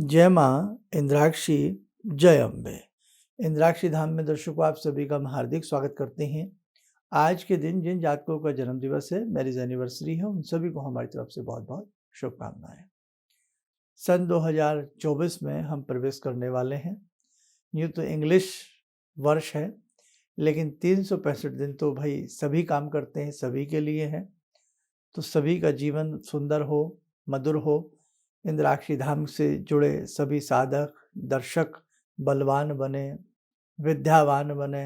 जय माँ इंद्राक्षी, जय अम्बे। इंद्राक्षी धाम में दर्शकों आप सभी का हम हार्दिक स्वागत करते हैं। आज के दिन जिन जातकों का जन्म दिवस है, मैरिज एनिवर्सरी है, उन सभी को हमारी तरफ से बहुत बहुत शुभकामनाएं। सन 2024 में हम प्रवेश करने वाले हैं। यूँ तो इंग्लिश वर्ष है, लेकिन 365 दिन तो भाई सभी काम करते हैं, सभी के लिए है। तो सभी का जीवन सुंदर हो, मधुर हो। इंद्राक्षी धाम से जुड़े सभी साधक दर्शक बलवान बने, विद्यावान बने,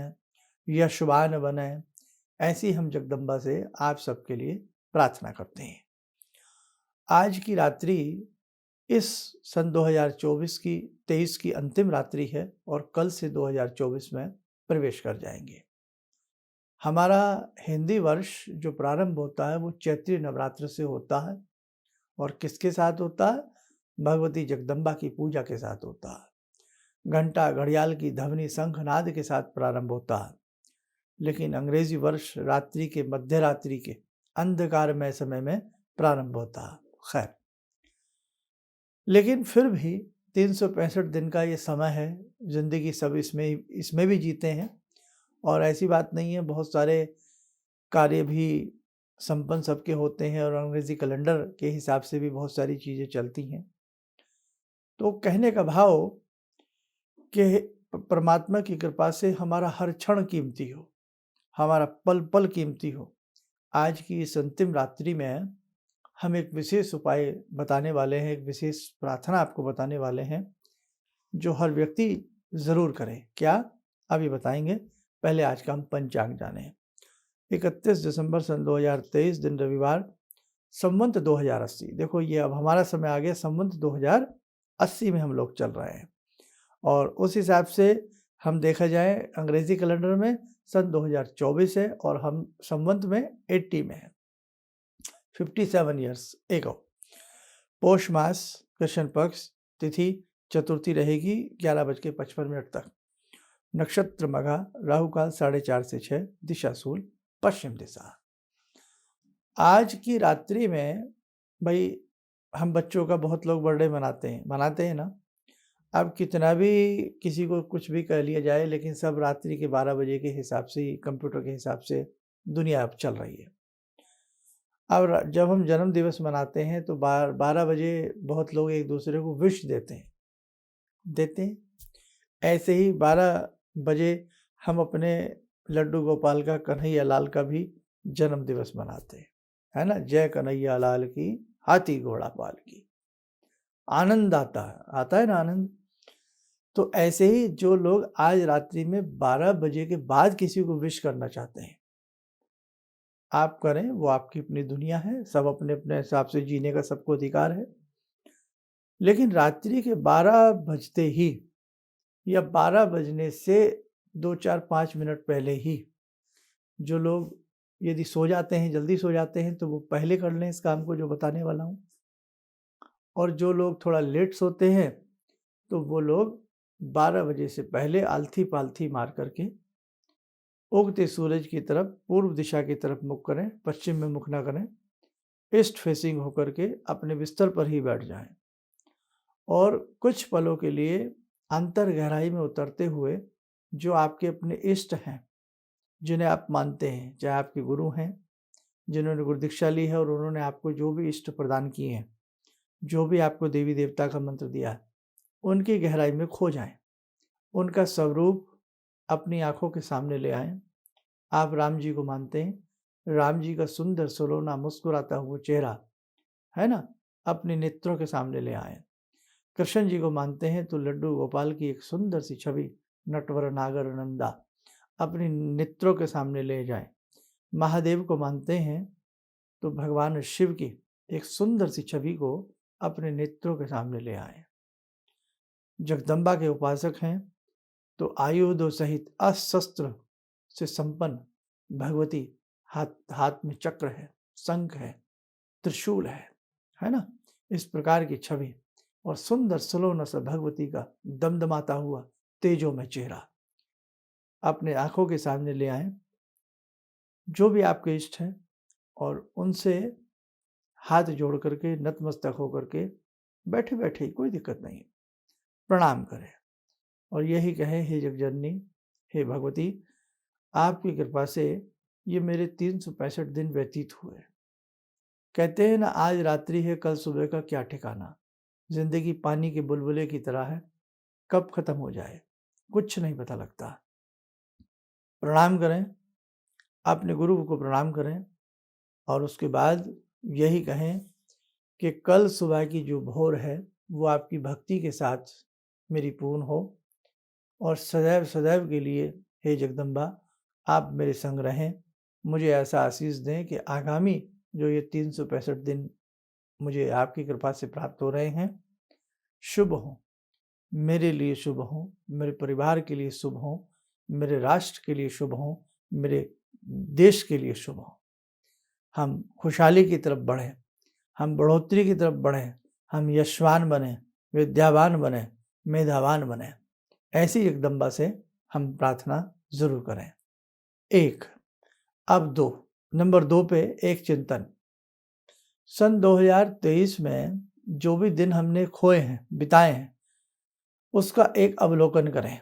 यशवान बने, ऐसी हम जगदम्बा से आप सबके लिए प्रार्थना करते हैं। आज की रात्रि इस सन 2024 की 23 की अंतिम रात्रि है और कल से 2024 में प्रवेश कर जाएंगे। हमारा हिंदी वर्ष जो प्रारंभ होता है वो चैत्री नवरात्र से होता है और किसके साथ होता है? भगवती जगदम्बा की पूजा के साथ होता है। घंटा घड़ियाल की ध्वनि शंखनाद के साथ प्रारंभ होता है, लेकिन अंग्रेजी वर्ष रात्रि के मध्य रात्रि के अंधकारमय समय में प्रारंभ होता है। खैर, लेकिन फिर भी 365 दिन का ये समय है। जिंदगी सब इसमें भी जीते हैं और ऐसी बात नहीं है, बहुत सारे कार्य भी संपन्न सबके होते हैं और अंग्रेजी कैलेंडर के हिसाब से भी बहुत सारी चीज़ें चलती हैं। तो कहने का भाव कि परमात्मा की कृपा से हमारा हर क्षण कीमती हो, हमारा पल पल कीमती हो। आज की इस अंतिम रात्रि में हम एक विशेष उपाय बताने वाले हैं, एक विशेष प्रार्थना आपको बताने वाले हैं जो हर व्यक्ति ज़रूर करे। क्या? अभी बताएंगे। पहले आज का हम पंचांग जाने। 31 दिसंबर सन 2023 दिन रविवार, संवत 2080। देखो ये अब हमारा समय आ गया, संवत 2080 में हम लोग चल रहे हैं और उस हिसाब से हम देखा जाए अंग्रेजी कैलेंडर में सन 2024 है और हम संवत में 80 में है, 57 ईयर्स एगो। पौष मास कृष्ण पक्ष, तिथि चतुर्थी रहेगी 11:55 तक। नक्षत्र मघा, राहु काल 4:30 से 6, दिशा शूल पश्चिम दिशा। आज की रात्रि में भाई हम बच्चों का बहुत लोग बर्थडे मनाते हैं ना। अब कितना भी किसी को कुछ भी कह लिया जाए, लेकिन सब रात्रि के 12 बजे के हिसाब से ही, कंप्यूटर के हिसाब से दुनिया अब चल रही है। अब जब हम जन्म दिवस मनाते हैं तो 12 बजे बहुत लोग एक दूसरे को विश देते हैं। ऐसे ही 12 बजे हम अपने लड्डू गोपाल का, कन्हैया लाल का भी जन्म दिवस मनाते हैं, है ना। जय कन्हैया लाल की, हाथी घोड़ा पाल की। आनंद आता है ना आनंद। तो ऐसे ही जो लोग आज रात्रि में 12 बजे के बाद किसी को विश करना चाहते हैं, आप करें, वो आपकी अपनी दुनिया है, सब अपने अपने हिसाब से जीने का सबको अधिकार है। लेकिन रात्रि के 12 बजते ही या 12 बजने से 2, 4, 5 मिनट पहले ही जो लोग यदि सो जाते हैं, जल्दी सो जाते हैं, तो वो पहले कर लें इस काम को जो बताने वाला हूँ। और जो लोग थोड़ा लेट सोते हैं तो वो लोग 12 बजे से पहले आलथी पालथी मार करके उगते सूरज की तरफ, पूर्व दिशा की तरफ मुख करें, पश्चिम में मुख ना करें, ईस्ट फेसिंग होकर के अपने बिस्तर पर ही बैठ जाएं और कुछ पलों के लिए अंतर गहराई में उतरते हुए जो आपके अपने इष्ट हैं, जिन्हें आप मानते हैं, चाहे आपके गुरु हैं, जिन्होंने गुरु दीक्षा ली है और उन्होंने आपको जो भी इष्ट प्रदान किए हैं, जो भी आपको देवी देवता का मंत्र दिया है, उनकी गहराई में खो जाएं, उनका स्वरूप अपनी आंखों के सामने ले आएं। आप राम जी को मानते हैं, राम जी का सुंदर सलोना मुस्कुराता हुआ चेहरा, है ना, अपने नेत्रों के सामने ले आए। कृष्ण जी को मानते हैं तो लड्डू गोपाल की एक सुंदर सी छवि, नटवर नागर नंदा, अपने नेत्रों के सामने ले जाएं। महादेव को मानते हैं तो भगवान शिव की एक सुंदर सी छवि को अपने नेत्रों के सामने ले आए। जगदम्बा के उपासक हैं तो आयुधों सहित अस्त्र से संपन्न भगवती, हाथ में चक्र है, शंख है, त्रिशूल है ना, इस प्रकार की छवि और सुंदर सलोना सा भगवती का दमदमाता हुआ तेजो में चेहरा अपने आंखों के सामने ले आए। जो भी आपके इष्ट हैं और उनसे हाथ जोड़ करके, नतमस्तक होकर के बैठे बैठे, कोई दिक्कत नहीं, प्रणाम करें और यही कहें, हे जगजननी, हे भगवती, आपकी कृपा से ये मेरे 365 दिन व्यतीत हुए। कहते हैं ना, आज रात्रि है कल सुबह का क्या ठिकाना। जिंदगी पानी के बुलबुले की तरह है, कब खत्म हो जाए कुछ नहीं पता लगता। प्रणाम करें, अपने गुरु को प्रणाम करें और उसके बाद यही कहें कि कल सुबह की जो भोर है वो आपकी भक्ति के साथ मेरी पूर्ण हो और सदैव सदैव के लिए हे जगदम्बा आप मेरे संग रहें। मुझे ऐसा आशीष दें कि आगामी जो ये 365 दिन मुझे आपकी कृपा से प्राप्त हो रहे हैं, शुभ हों, मेरे लिए शुभ हों, मेरे परिवार के लिए शुभ हों, मेरे राष्ट्र के लिए शुभ हों, मेरे देश के लिए शुभ हों। हम खुशहाली की तरफ बढ़ें, हम बढ़ोतरी की तरफ बढ़ें, हम यशवान बने, विद्यावान बने, मेधावान बने। ऐसी जगदम्बा से हम प्रार्थना जरूर करें। एक, अब दो, नंबर 2 पे एक चिंतन। सन 2023 में जो भी दिन हमने खोए हैं, बिताए हैं, उसका एक अवलोकन करें।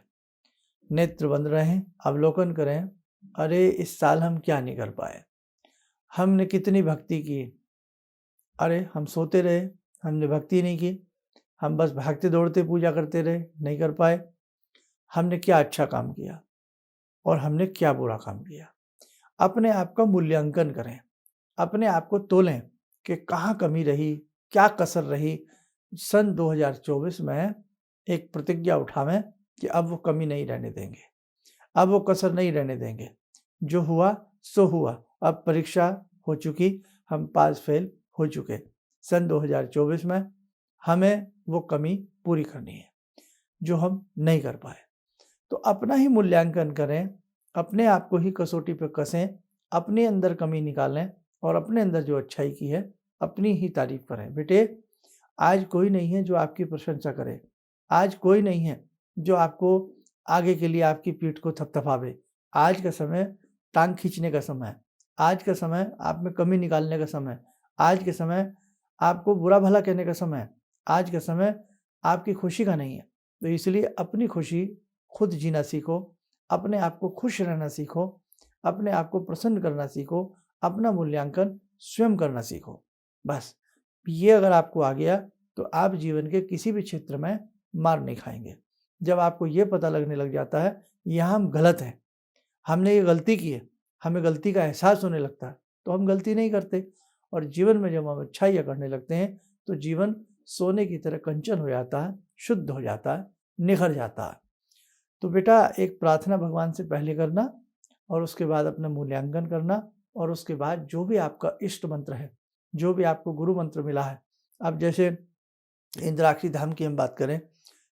नेत्र बंद रहें, अवलोकन करें, अरे इस साल हम क्या नहीं कर पाए, हमने कितनी भक्ति की, अरे हम सोते रहे, हमने भक्ति नहीं की, हम बस भागते दौड़ते पूजा करते रहे, नहीं कर पाए। हमने क्या अच्छा काम किया और हमने क्या बुरा काम किया। अपने आप का मूल्यांकन करें, अपने आप को तोलें कि कहाँ कमी रही, क्या कसर रही। सन 2024 में एक प्रतिज्ञा उठावें कि अब वो कमी नहीं रहने देंगे, अब वो कसर नहीं रहने देंगे। जो हुआ सो हुआ, अब परीक्षा हो चुकी, हम पास फेल हो चुके। सन 2024 में हमें वो कमी पूरी करनी है जो हम नहीं कर पाए। तो अपना ही मूल्यांकन करें, अपने आप को ही कसौटी पर कसें, अपने अंदर कमी निकालें और अपने अंदर जो अच्छाई की है अपनी ही तारीफ करें। बेटे, आज कोई नहीं है जो आपकी प्रशंसा करे, आज कोई नहीं है जो आपको आगे के लिए आपकी पीठ को थपथपावे। आज का समय टांग खींचने का समय है, आज का समय आप में कमी निकालने का समय है, आज के समय आपको बुरा भला कहने का समय है, आज का समय आपकी खुशी का नहीं है। तो इसलिए अपनी खुशी खुद जीना सीखो, अपने आप को खुश रहना सीखो, अपने आप को प्रसन्न करना सीखो, अपना मूल्यांकन स्वयं करना सीखो। बस ये अगर आपको आ गया तो आप जीवन के किसी भी क्षेत्र में मार नहीं खाएंगे। जब आपको ये पता लगने लग जाता है यहाँ हम गलत हैं, हमने ये गलती की है, हमें गलती का एहसास होने लगता है, तो हम गलती नहीं करते। और जीवन में जब हम अच्छाइयाँ करने लगते हैं तो जीवन सोने की तरह कंचन हो जाता है, शुद्ध हो जाता है, निखर जाता है। तो बेटा, एक प्रार्थना भगवान से पहले करना और उसके बाद अपना मूल्यांकन करना और उसके बाद जो भी आपका इष्ट मंत्र है, जो भी आपको गुरु मंत्र मिला है। अब जैसे इंद्राक्षी धाम की हम बात करें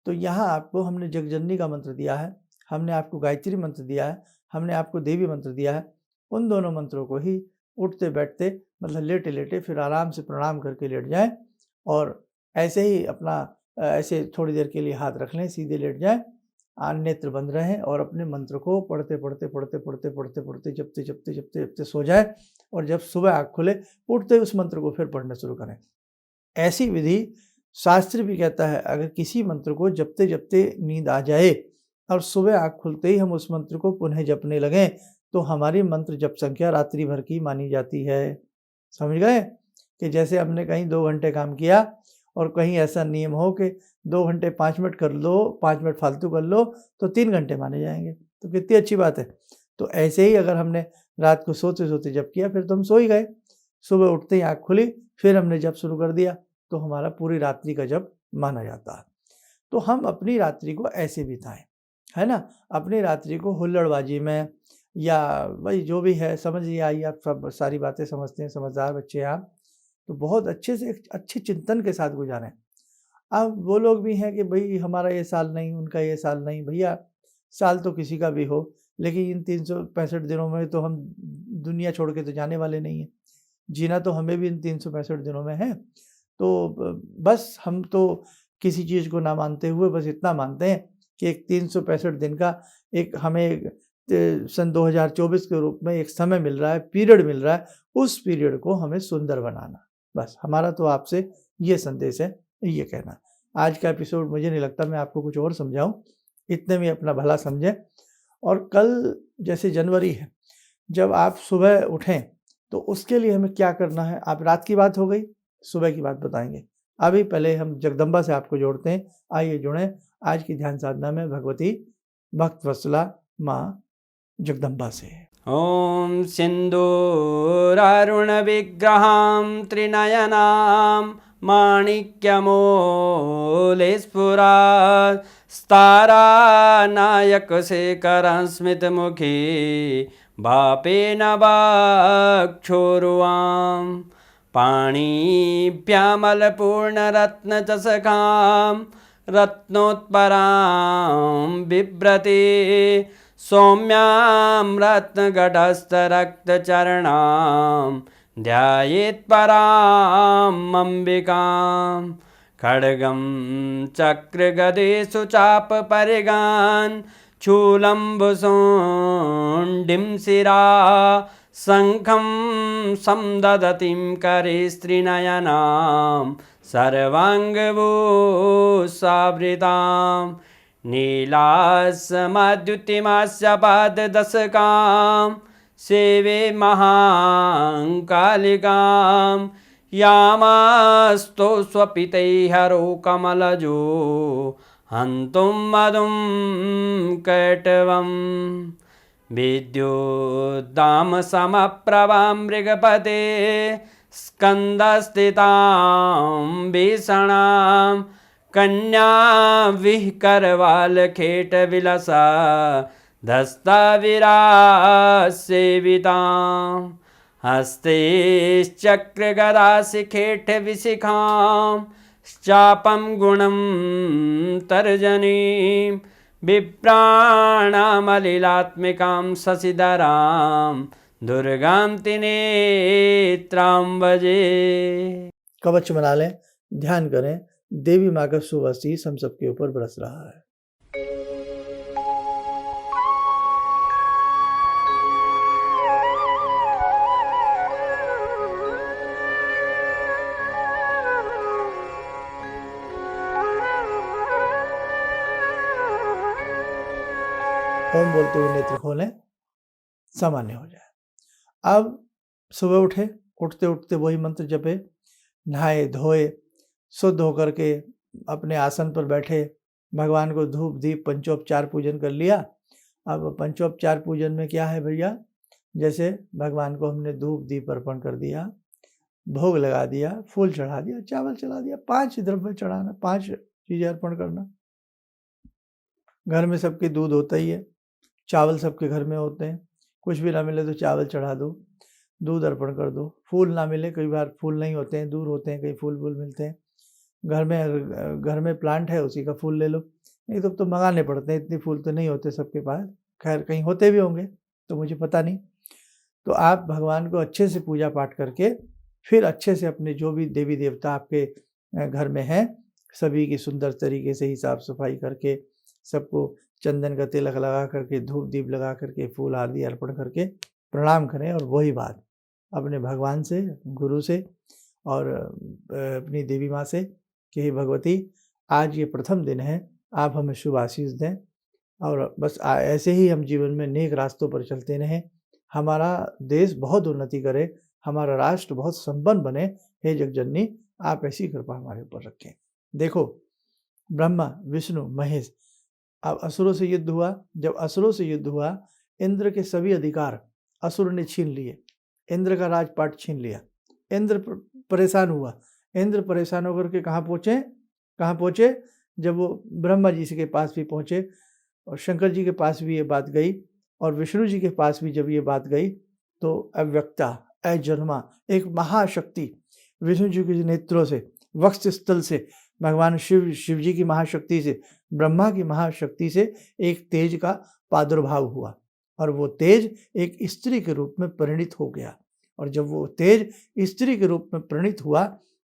तो यहाँ आपको हमने जगजननी का मंत्र दिया है, हमने आपको गायत्री मंत्र दिया है, हमने आपको देवी मंत्र दिया है। उन दोनों मंत्रों को ही उठते बैठते, मतलब लेटे लेटे फिर आराम से प्रणाम करके लेट जाएं और ऐसे ही अपना ऐसे थोड़ी देर के लिए हाथ रख लें, सीधे लेट जाएं, नेत्र बंद रहें और अपने मंत्र को पढ़ते पढ़ते पढ़ते पढ़ते पढ़ते पढ़ते जपते जपते जपते जपते सो जाए और जब सुबह आँख खुले उठते उस मंत्र को फिर पढ़ना शुरू करें। ऐसी विधि शास्त्र भी कहता है, अगर किसी मंत्र को जपते जपते नींद आ जाए और सुबह आँख खुलते ही हम उस मंत्र को पुनः जपने लगें तो हमारी मंत्र जप संख्या रात्रि भर की मानी जाती है। समझ गए कि जैसे हमने कहीं 2 घंटे काम किया और कहीं ऐसा नियम हो कि 2 घंटे 5 मिनट कर लो, 5 मिनट फालतू कर लो तो 3 घंटे माने जाएंगे। तो कितनी अच्छी बात है। तो ऐसे ही अगर हमने रात को सोते सोते जप किया फिर तो हम सो ही गए, सुबह उठते ही आँख खुली फिर हमने जप शुरू कर दिया तो हमारा पूरी रात्रि का जप माना जाता है। तो हम अपनी रात्रि को ऐसे बिताएं, है ना। अपनी रात्रि को हुल्लड़बाजी में या भाई जो भी है, समझ नहीं आई, आप सब सारी बातें समझते हैं, समझदार बच्चे हैं आप, तो बहुत अच्छे से अच्छे चिंतन के साथ गुजारें। अब वो लोग भी हैं कि भाई हमारा ये साल नहीं, उनका ये साल नहीं। भैया, साल तो किसी का भी हो, लेकिन इन 365 दिनों में तो हम दुनिया छोड़ के तो जाने वाले नहीं हैं। जीना तो हमें भी इन 365 दिनों में है। तो बस हम तो किसी चीज़ को ना मानते हुए बस इतना मानते हैं कि एक 365 दिन का एक हमें सन 2024 के रूप में एक समय मिल रहा है, पीरियड मिल रहा है, उस पीरियड को हमें सुंदर बनाना। बस हमारा तो आपसे ये संदेश है, ये कहना। आज का एपिसोड मुझे नहीं लगता मैं आपको कुछ और समझाऊं, इतने में अपना भला समझें। और कल जैसे जनवरी है, जब आप सुबह उठें तो उसके लिए हमें क्या करना है। आप रात की बात हो गई, सुबह की बात बताएंगे। अभी पहले हम जगदम्बा से आपको जोड़ते हैं। आइए जुड़ें आज की ध्यान साधना में भगवती भक्त वत्सला माँ जगदम्बा से। ॐ सिन्दूरारुणविग्रहां त्रिनयनां माणिक्यमूलस्फुरात् स्तारानायकशेखरं स्मितमुखी वापेन वक्षोरुवां पाणिभ्यामलपूर्णरत्नचषकां रत्नोत्परां बिभ्रति सौम्यां रत्नगटस्थरक्तचरणां ध्यायेत् पराम् अम्बिकां खड्गं चक्रगदेषु चापपरिगान् शूलम्बुशोण्डिं शिरा शङ्खं संदधतीं करे स्त्रीनयनां सर्वाङ्गभूषावृतां नीलासमद्युतिमास्य पाददशकां सेवे महाकालिकां यामास्तो स्वपितैहरो कमलजो हन्तुं मधुं कैटवं विद्युद्दामसमप्रभां मृगपते स्कन्दस्थितां भीषणां कन्या विहकरवालखेटविलसा धस्ताविरासेवितां हस्तैश्चक्रगदाशिखेटविशिखां चापं गुणं तर्जनीं विप्राणामलिलात्मिकां शशिधरां दुर्गां त्रिनेत्रां भजे। कवच बना लें, ध्यान करें, देवी माँ का शुभ आशीष हम सबके ऊपर बरस रहा है। ओम बोलते हुए नेत्र खोलें, सामान्य हो जाए। अब सुबह उठे, उठते उठते वही मंत्र जपे, नहाए धोए, शुद्ध होकर के अपने आसन पर बैठे, भगवान को धूप दीप पंचोपचार पूजन कर लिया। अब पंचोपचार पूजन में क्या है भैया, जैसे भगवान को हमने धूप दीप अर्पण कर दिया, भोग लगा दिया, फूल चढ़ा दिया, चावल चढ़ा दिया, 5 द्रव्य चढ़ाना, 5 चीज़ें अर्पण करना। घर में सबके दूध होता ही है, चावल सबके घर में होते हैं, कुछ भी ना मिले तो चावल चढ़ा दो, दूध अर्पण कर दो। फूल ना मिले, कई बार फूल नहीं होते हैं, दूर होते हैं, कई फूल मिलते हैं। घर में प्लांट है, उसी का फूल ले लो, नहीं तो मंगाने पड़ते हैं, इतने फूल तो नहीं होते सबके पास। खैर कहीं होते भी होंगे तो मुझे पता नहीं। तो आप भगवान को अच्छे से पूजा पाठ करके फिर अच्छे से अपने जो भी देवी देवता आपके घर में हैं सभी की सुंदर तरीके से ही साफ सफाई करके, सबको चंदन का तिलक लगा करके, धूप दीप लगा करके, फूल आदि अर्पण करके प्रणाम करें। और वही बात अपने भगवान से, गुरु से और अपनी देवी माँ से कि हे भगवती, आज ये प्रथम दिन है, आप हमें शुभ आशीष दें और बस ऐसे ही हम जीवन में नेक रास्तों पर चलते रहें, हमारा देश बहुत उन्नति करे, हमारा राष्ट्र बहुत संपन्न बने। हे जगजननी, आप ऐसी कृपा हमारे ऊपर रखें। देखो, ब्रह्मा विष्णु महेश, अब असुरों से युद्ध हुआ। जब असुरों से युद्ध हुआ, इंद्र के सभी अधिकार असुर ने छीन लिए, इंद्र का राजपाट छीन लिया। इंद्र परेशान हुआ। इंद्र परेशान होकर के कहाँ पहुँचे? जब वो ब्रह्मा जी के पास भी पहुँचे और शंकर जी के पास भी ये बात गई और विष्णु जी के पास भी जब ये बात गई, तो अव्यक्ता अजन्मा एक महाशक्ति विष्णु जी के नेत्रों से, वक्ष स्थल से, भगवान शिव जी की महाशक्ति से, ब्रह्मा की महाशक्ति से एक तेज का प्रादुर्भाव हुआ और वो तेज एक स्त्री के रूप में परिणित हो गया। और जब वो तेज स्त्री के रूप में परिणित हुआ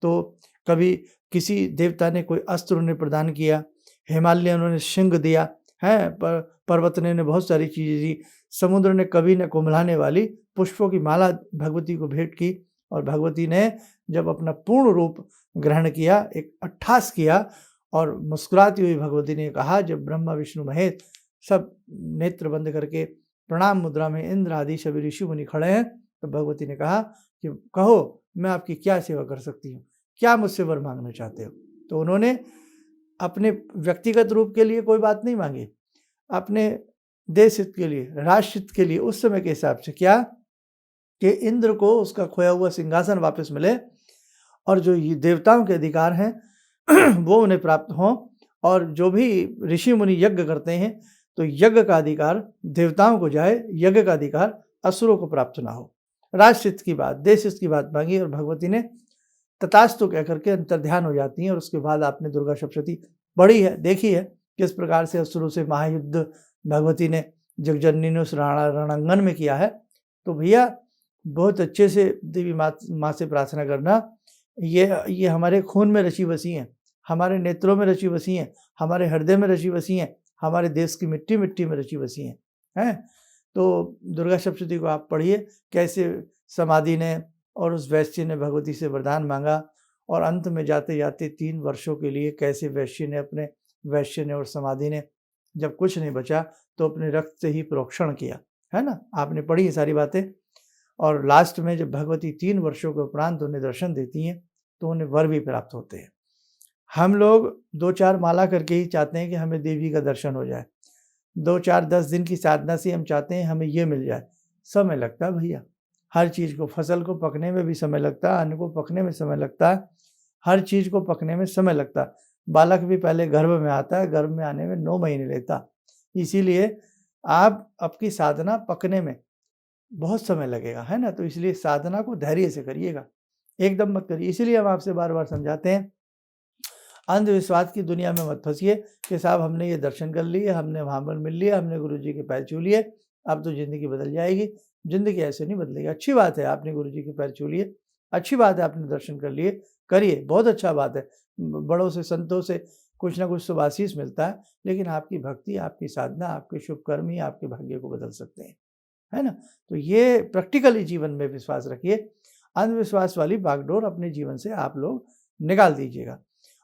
तो कभी किसी देवता ने कोई अस्त्र उन्हें प्रदान किया, हिमालय उन्होंने सिंह दिया है, पर्वत ने बहुत सारी चीज़ें दी, समुद्र ने कभी न कुम्भलाने वाली पुष्पों की माला भगवती को भेंट की। और भगवती ने जब अपना पूर्ण रूप ग्रहण किया, एक अट्ठास किया और मुस्कुराती हुई भगवती ने कहा, जब ब्रह्मा विष्णु महेश सब नेत्र बंद करके प्रणाम मुद्रा में इंद्र आदि सभी ऋषि मुनि खड़े हैं, तो भगवती ने कहा कि कहो मैं आपकी क्या सेवा कर सकती हूँ, क्या मुझसे वर मांगना चाहते हो। तो उन्होंने अपने व्यक्तिगत रूप के लिए कोई बात नहीं मांगी, अपने देश हित के लिए, राष्ट्र हित के लिए उस समय के हिसाब से क्या कि इंद्र को उसका खोया हुआ सिंहासन वापस मिले और जो ये देवताओं के अधिकार हैं वो उन्हें प्राप्त हों, और जो भी ऋषि मुनि यज्ञ करते हैं तो यज्ञ का अधिकार देवताओं को जाए, यज्ञ का अधिकार असुरों को प्राप्त ना हो। राष्ट्र हित की बात, देश हित की बात मांगी और भगवती ने तथास्तु कह करके अंतर्ध्यान हो जाती हैं। और उसके बाद आपने दुर्गा सप्तशती पढ़ी है, देखी है किस प्रकार से असुरों से महायुद्ध भगवती ने जगजननी ने उस रणांगन में किया है। तो भैया बहुत अच्छे से देवी माँ से प्रार्थना करना, ये हमारे खून में रची बसी हैं, हमारे नेत्रों में रची बसी हैं, हमारे हृदय में रची बसी हैं, हमारे देश की मिट्टी मिट्टी में रची बसी हैं। तो दुर्गा सप्तशती को आप पढ़िए, कैसे समाधि ने और उस वैश्य ने भगवती से वरदान मांगा, और अंत में जाते जाते 3 वर्षों के लिए कैसे वैश्य ने और समाधि ने जब कुछ नहीं बचा तो अपने रक्त से ही प्रोक्षण किया, है ना, आपने पढ़ी ये सारी बातें। और लास्ट में जब भगवती 3 वर्षों के उपरांत उन्हें दर्शन देती हैं तो उन्हें वर भी प्राप्त होते हैं। हम लोग 2-4 माला करके ही चाहते हैं कि हमें देवी का दर्शन हो जाए, 2-4-10 दिन की साधना से हम चाहते हैं हमें ये मिल जाए। समय लगता है भैया, हर चीज़ को, फसल को पकने में भी समय लगता है, अन्न को पकने में समय लगता है, हर चीज़ को पकने में समय लगता है। बालक भी पहले गर्भ में आता है, गर्भ में आने में 9 महीने लेता। इसीलिए आप आपकी साधना पकने में बहुत समय लगेगा, है ना। तो इसलिए साधना को धैर्य से करिएगा, एकदम मत करिए। इसीलिए हम आपसे बार बार समझाते हैं, अंधविश्वास की दुनिया में मत फंसिए कि साहब हमने ये दर्शन कर लिए, हमने वहाँ पर मिल लिया, हमने गुरु जी के पैर छू लिए, अब तो ज़िंदगी बदल जाएगी। ज़िंदगी ऐसे नहीं बदलेगी। अच्छी बात है आपने गुरु जी के पैर छू लिए, अच्छी बात है आपने दर्शन कर लिए, करिए, बहुत अच्छा बात है। बड़ों से, संतों से कुछ ना कुछ तो आशीष मिलता है, लेकिन आपकी भक्ति, आपकी साधना, आपके शुभ कर्म ही आपके भाग्य को बदल सकते हैं, है ना। तो ये प्रैक्टिकली जीवन में विश्वास रखिए, अंधविश्वास वाली बागडोर अपने जीवन से आप लोग निकाल दीजिएगा।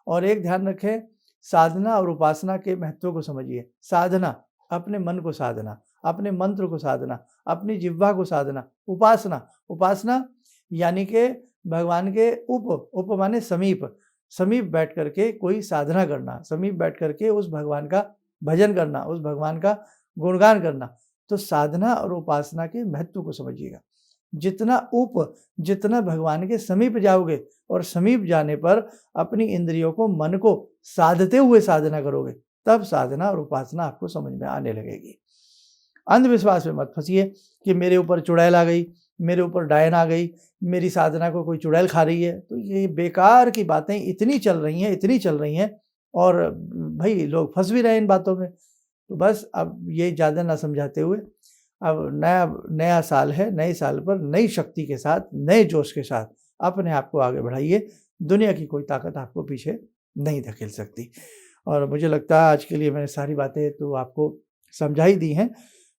और एक ध्यान रखें, साधना और उपासना के महत्व को समझिए। साधना, अपने मन को साधना, अपने मंत्र को साधना, अपनी जिह्वा को साधना। उपासना यानी कि भगवान के उप माने समीप बैठ करके कोई साधना करना, समीप बैठ करके उस भगवान का भजन करना, उस भगवान का गुणगान करना। तो साधना और उपासना के महत्व को समझिएगा। जितना भगवान के समीप जाओगे और समीप जाने पर अपनी इंद्रियों को, मन को साधते हुए साधना करोगे, तब साधना और उपासना आपको समझ में आने लगेगी। अंधविश्वास में मत फंसिए कि मेरे ऊपर चुड़ैल आ गई, मेरे ऊपर डायन आ गई, मेरी साधना को कोई चुड़ैल खा रही है। तो ये बेकार की बातें इतनी चल रही हैं और भाई लोग फंस भी रहे हैं इन बातों में। तो बस अब ये ज़्यादा ना समझाते हुए, अब नया साल है, नए साल पर नई शक्ति के साथ, नए जोश के साथ अपने आप को आगे बढ़ाइए। दुनिया की कोई ताकत आपको पीछे नहीं धकेल सकती। और मुझे लगता है आज के लिए मैंने सारी बातें तो आपको समझा ही दी हैं।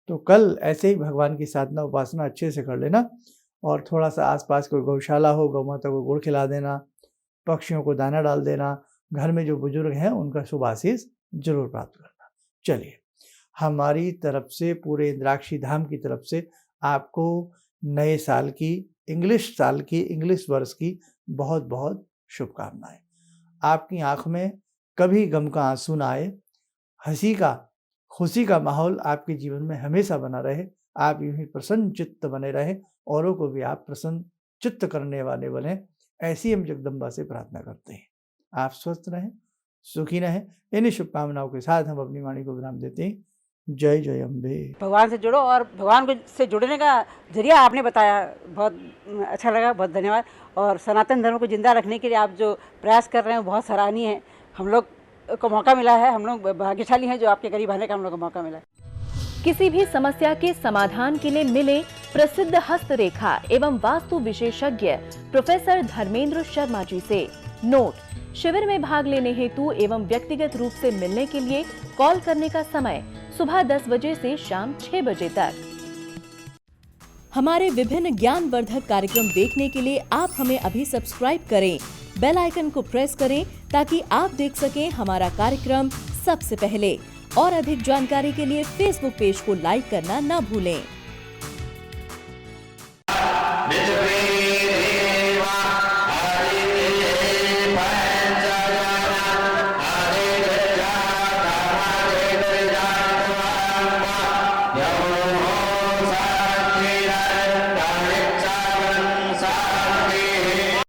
तो कल ऐसे ही भगवान की साधना उपासना अच्छे से कर लेना, और थोड़ा सा आसपास कोई गौशाला हो, गौ माता को गुड़ खिला देना, पक्षियों को दाना डाल देना, घर में जो बुजुर्ग हैं उनका शुभ आशीष जरूर प्राप्त करना। चलिए, हमारी तरफ से, पूरे इंद्राक्षी धाम की तरफ से आपको नए साल की, इंग्लिश वर्ष की बहुत बहुत शुभकामनाएं। आपकी आंख में कभी गम का आंसू ना आए, खुशी का माहौल आपके जीवन में हमेशा बना रहे। आप यूं ही प्रसन्न चित्त बने रहे, औरों को भी आप प्रसन्न चित्त करने वाले बने, ऐसी हम जगदम्बा से प्रार्थना करते हैं। आप स्वस्थ रहें, सुखी रहें। इन्हीं शुभकामनाओं के साथ हम अपनी वाणी को विराम देते हैं। जय जय अम्बे। भगवान से जुड़ो, और भगवान से जुड़ने का जरिया आपने बताया, बहुत अच्छा लगा, बहुत धन्यवाद। और सनातन धर्म को जिंदा रखने के लिए आप जो प्रयास कर रहे हैं बहुत सराहनीय है। हम लोग को मौका मिला है, हम लोग भाग्यशाली हैं जो आपके करीब आने का हम लोग को मौका मिला है। किसी भी समस्या के समाधान के लिए मिले प्रसिद्ध हस्तरेखा एवं वास्तु विशेषज्ञ प्रोफेसर धर्मेंद्र शर्मा जी से। नोट: शिविर में भाग लेने हेतु एवं व्यक्तिगत रूप से मिलने के लिए कॉल करने का समय सुबह 10 बजे से शाम 6 बजे तक। हमारे विभिन्न ज्ञानवर्धक कार्यक्रम देखने के लिए आप हमें अभी सब्सक्राइब करें बेल आइकन को प्रेस करें ताकि आप देख सकें हमारा कार्यक्रम सबसे पहले। और अधिक जानकारी के लिए फेसबुक पेज को लाइक करना न भूलें।